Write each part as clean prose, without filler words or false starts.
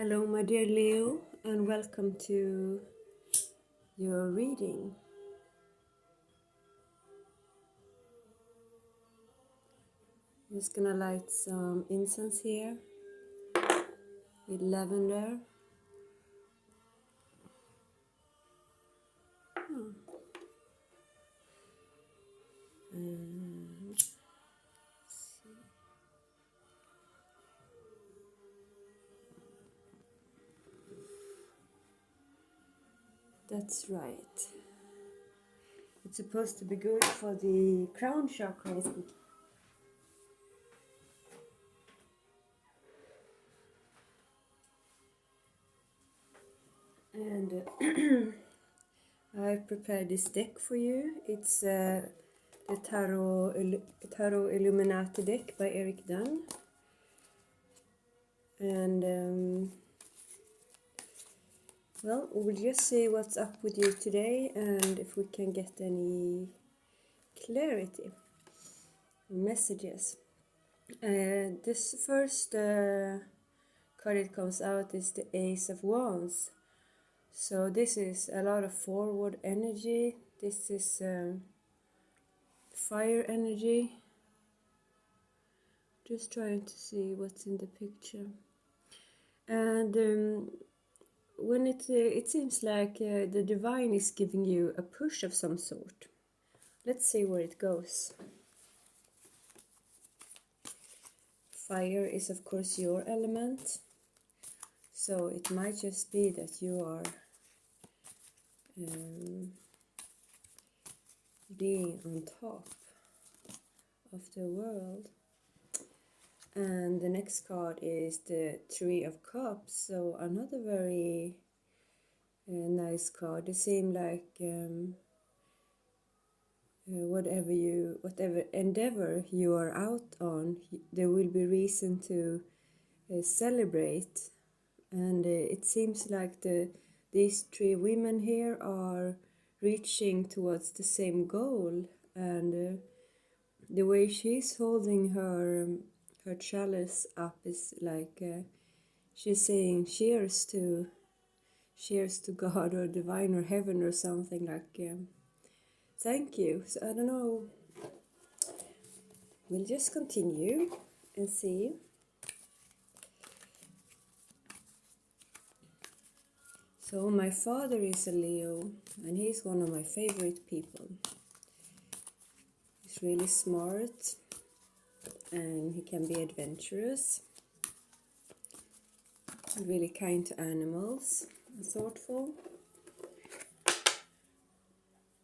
Hello, my dear Leo, and welcome to your reading. I'm just gonna light some incense here with lavender. And that's right. It's supposed to be good for the crown chakra, I think. And I've prepared this deck for you. It's the Tarot Illuminati deck by Eric Dunn. And well, we'll just see what's up with you today and if we can get any clarity, messages. This first card that comes out is the Ace of Wands. So this is a lot of forward energy. This is fire energy. Just trying to see what's in the picture. And when it seems like the divine is giving you a push of some sort. Let's see where it goes. Fire is of course your element, so it might just be that you are being on top of the world. And the next card is the Three of Cups, so another very nice card. It seems like whatever endeavor you are out on, there will be reason to celebrate. And it seems like these three women here are reaching towards the same goal, and the way she's holding her chalice up is like she's saying cheers to God or divine or heaven or something, like thank you. So I don't know, we'll just continue and see. So my father is a Leo, and he's one of my favorite people. He's really smart, and he can be adventurous, really kind to animals, and thoughtful.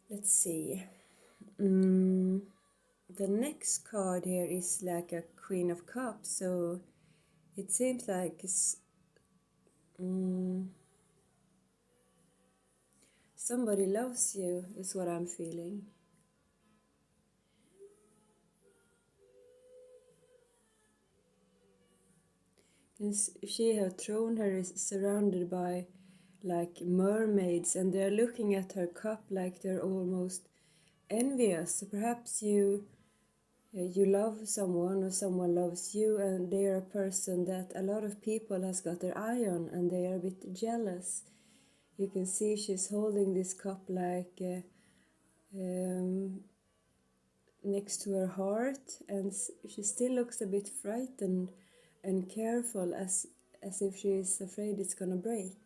Let's see. The next card here is like a Queen of Cups, so it seems like it's, somebody loves you, is what I'm feeling. And she, her throne here is surrounded by like mermaids, and they're looking at her cup like they're almost envious. So perhaps you love someone or someone loves you, and they are a person that a lot of people has got their eye on, and they are a bit jealous. You can see she's holding this cup like next to her heart, and she still looks a bit frightened and careful, as if she is afraid it's gonna break.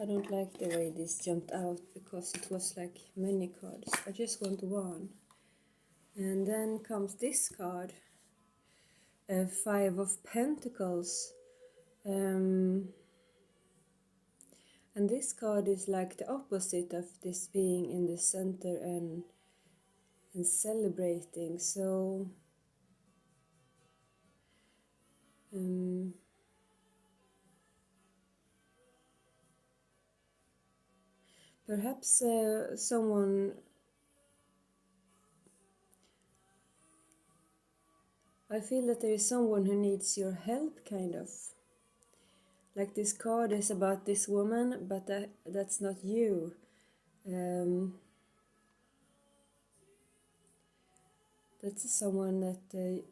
I don't like the way this jumped out because it was like many cards. I just want one. And then comes this card, Five of Pentacles. And this card is like the opposite of this being in the center and celebrating. So perhaps someone, I feel that there is someone who needs your help, kind of. Like this card is about this woman, but that's not you. That's someone that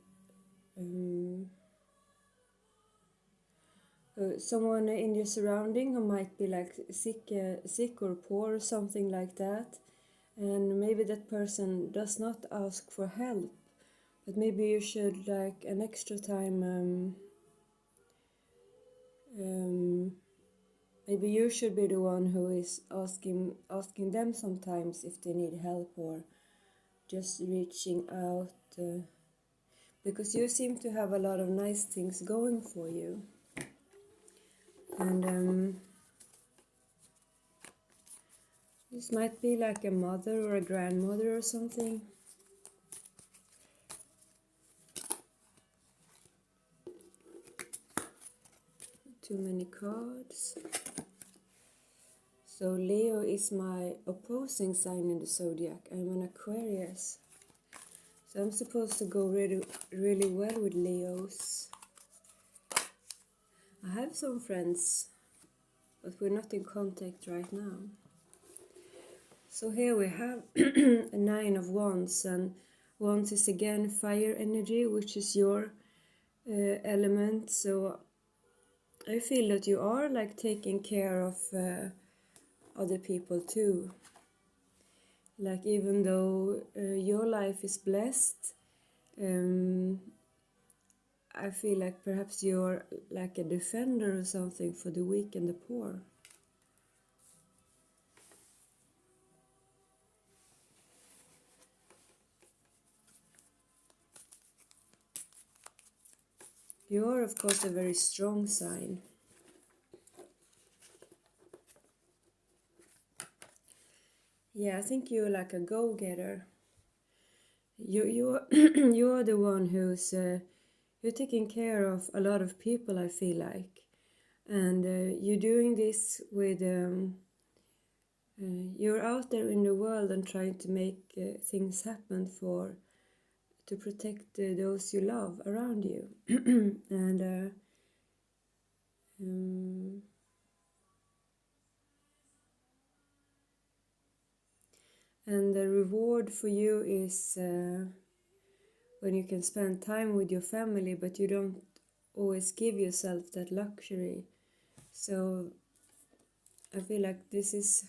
someone in your surrounding who might be like sick or poor or something like that, and maybe that person does not ask for help, but maybe you should like an extra time. Maybe you should be the one who is asking them sometimes if they need help, or just reaching out, because you seem to have a lot of nice things going for you. And this might be like a mother or a grandmother or something. Too many cards. So Leo is my opposing sign in the zodiac. I'm an Aquarius. So I'm supposed to go really well with Leos. I have some friends, but we're not in contact right now. So here we have a 9 of Wands, and Wands is again fire energy, which is your element. So I feel that you are like taking care of other people too. Like even though your life is blessed, I feel like perhaps you're like a defender or something for the weak and the poor. You are, of course, a very strong sign. Yeah, I think you're like a go-getter. You are the one who's you're taking care of a lot of people, I feel like, and you're doing this with you're out there in the world and trying to make things happen to protect those you love around you. And the reward for you is when you can spend time with your family, but you don't always give yourself that luxury. So I feel like this is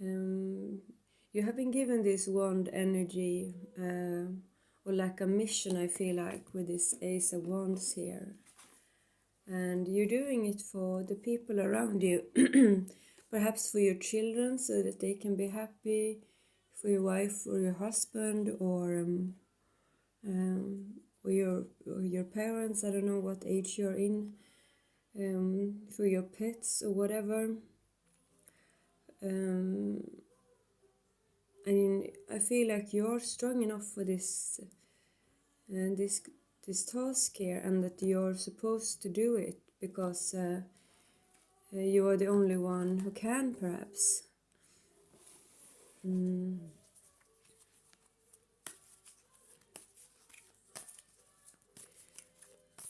you have been given this wand energy, or like a mission, I feel like, with this Ace of Wands here. And you're doing it for the people around you. Perhaps for your children, so that they can be happy, for your wife or your husband, or your parents. I don't know what age you're in. For your pets or whatever. I mean, I feel like you're strong enough for this task here, and that you're supposed to do it because you are the only one who can, perhaps.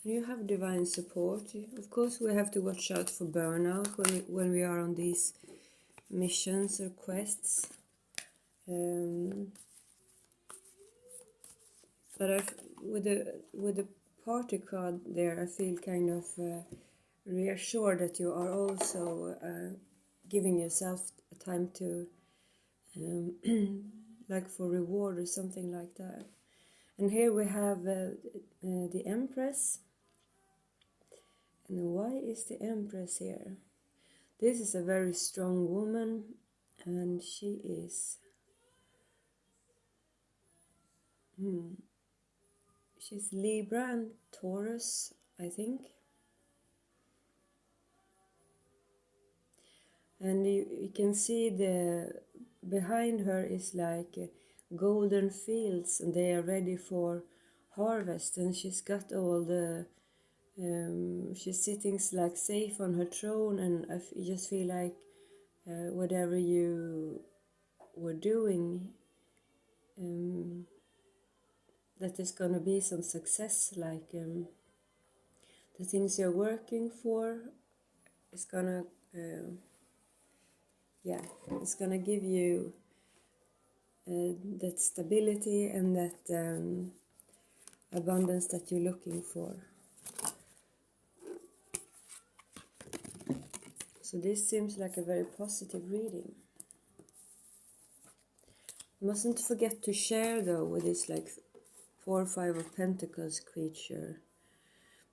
You have divine support. Of course, we have to watch out for burnout when we are on these missions or quests. But with the party card there, I feel kind of reassured that you are also giving yourself time to, like for reward or something like that. And here we have the Empress. And why is the Empress here? This is a very strong woman, and she is... she's Libra and Taurus, I think. And you can see behind her is like golden fields, and they are ready for harvest. And she's got all the... she's sitting like safe on her throne, and I just feel like whatever you were doing, that there's gonna be some success, like the things you're working for is gonna, it's gonna give you that stability and that abundance that you're looking for. So this seems like a very positive reading. Mustn't forget to share though with this like 4 or 5 of Pentacles creature.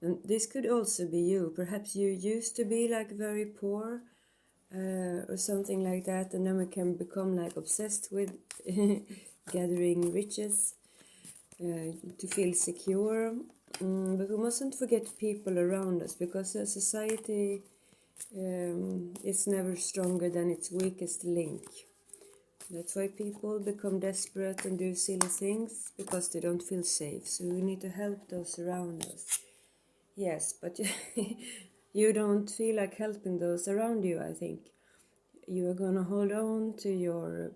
And this could also be you. Perhaps you used to be like very poor or something like that, and then we can become like obsessed with gathering riches to feel secure. But we mustn't forget people around us, because a society is never stronger than its weakest link. That's why people become desperate and do silly things, because they don't feel safe. So we need to help those around us. Yes, but you don't feel like helping those around you, I think. You are gonna hold on to your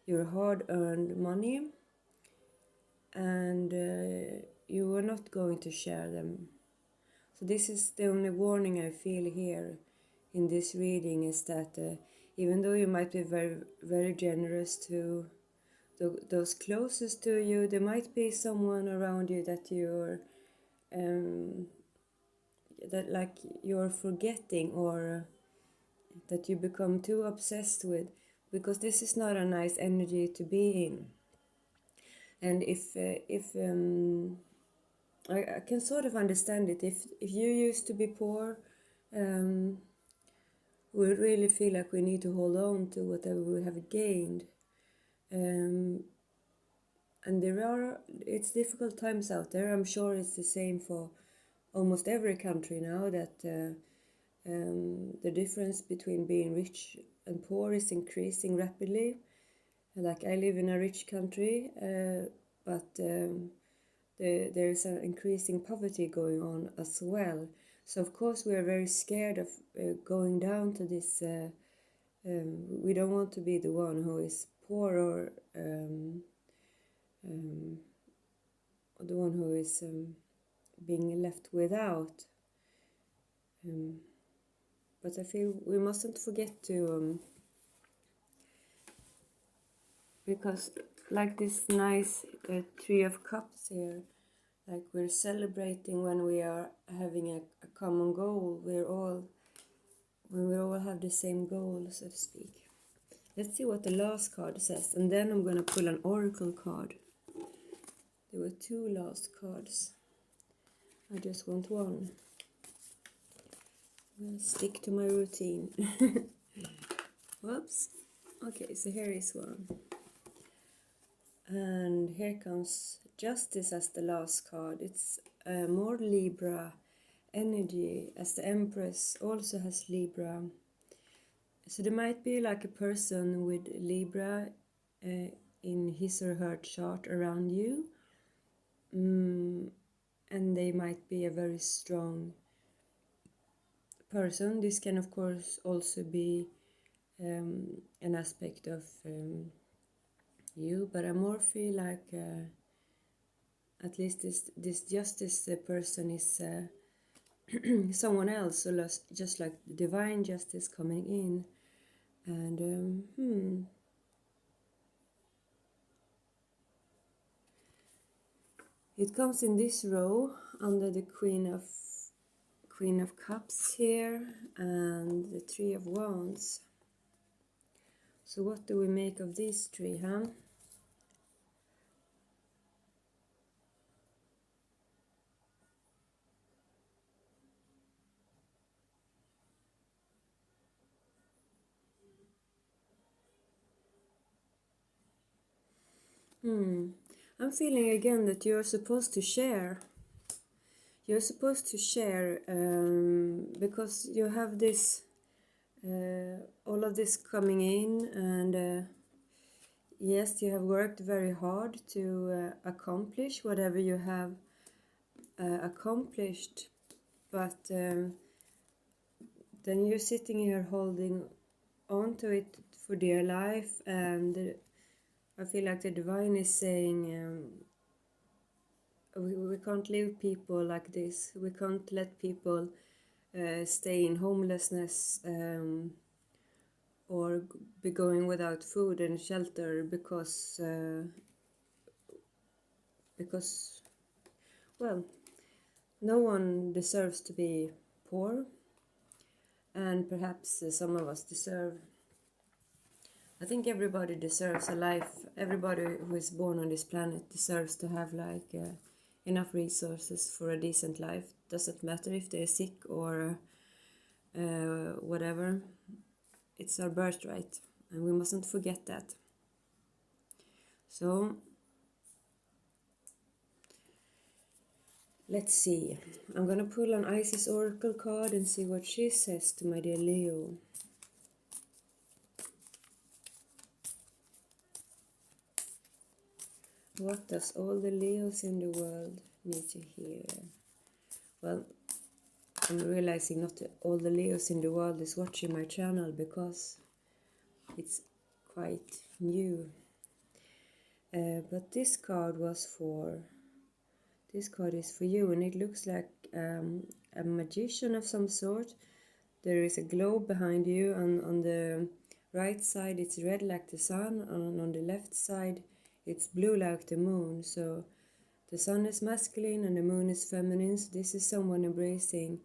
hard-earned money, and you are not going to share them. So this is the only warning I feel here in this reading, is that even though you might be very, very generous to those closest to you, there might be someone around you that you're you're forgetting, or that you become too obsessed with, because this is not a nice energy to be in. And if I can sort of understand it. If you used to be poor, we really feel like we need to hold on to whatever we have gained. And it's difficult times out there. I'm sure it's the same for almost every country now, that the difference between being rich and poor is increasing rapidly. Like, I live in a rich country, but there is an increasing poverty going on as well. So of course we are very scared of going down to this. We don't want to be the one who is poor, or the one who is being left without. But I feel we mustn't forget to, because like this nice Three of Cups here, like we're celebrating when we are having a common goal. When we all have the same goal, so to speak. Let's see what the last card says, and then I'm gonna pull an oracle card. There were 2 last cards. I just want one. I'm gonna stick to my routine. Whoops. Okay, so here is one. And here comes Justice as the last card. It's more Libra energy, as the Empress also has Libra. So there might be like a person with Libra in his or her chart around you. And they might be a very strong person. This can of course also be an aspect of you, but I more feel like at least this Justice person is someone else, so just like divine justice coming in. And it comes in this row under the Queen of Cups here and the Three of Wands. So what do we make of these 3, huh? I'm feeling again that you're supposed to share. You're supposed to share because you have this, all of this coming in, and yes, you have worked very hard to accomplish whatever you have accomplished, but then you're sitting here holding on to it for dear life, and I feel like the divine is saying, we can't leave people like this. We can't let people stay in homelessness or be going without food and shelter because well, no one deserves to be poor, and perhaps some of us deserve. I think everybody deserves a life. Everybody who is born on this planet deserves to have like enough resources for a decent life. Doesn't matter if they're sick or whatever. It's our birthright, and we mustn't forget that. So let's see. I'm gonna pull an Isis Oracle card and see what she says to my dear Leo. What does all the Leos in the world need to hear? Well, I'm realizing not all the Leos in the world is watching my channel because it's quite new. But this card is for you, and it looks like a magician of some sort. There is a globe behind you, and on the right side it's red like the sun, and on the left side it's blue like the moon. So the sun is masculine and the moon is feminine. So this is someone embracing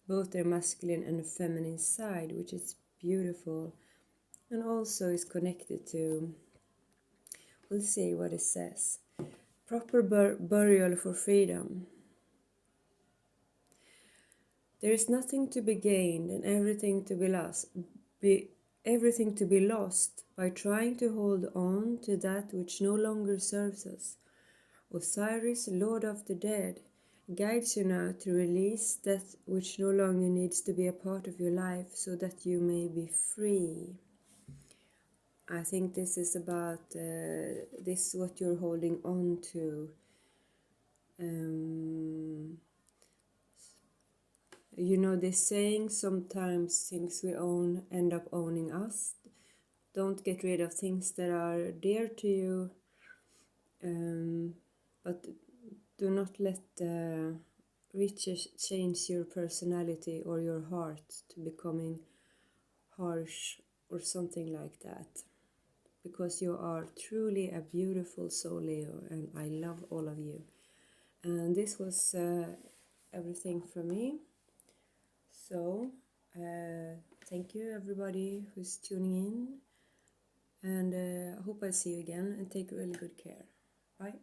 both their masculine and feminine side, which is beautiful, and also is connected to, we'll see what it says. Proper burial for freedom. There is nothing to be gained and everything to be lost. Everything to be lost by trying to hold on to that which no longer serves us. Osiris, Lord of the Dead, guides you now to release that which no longer needs to be a part of your life so that you may be free. I think this is about this what you're holding on to. You know this saying, sometimes things we own end up owning us. Don't get rid of things that are dear to you, but do not let riches change your personality or your heart to becoming harsh or something like that. Because you are truly a beautiful soul, Leo, and I love all of you. And this was everything from me. So, thank you everybody who's tuning in, and I hope I see you again, and take really good care. Bye.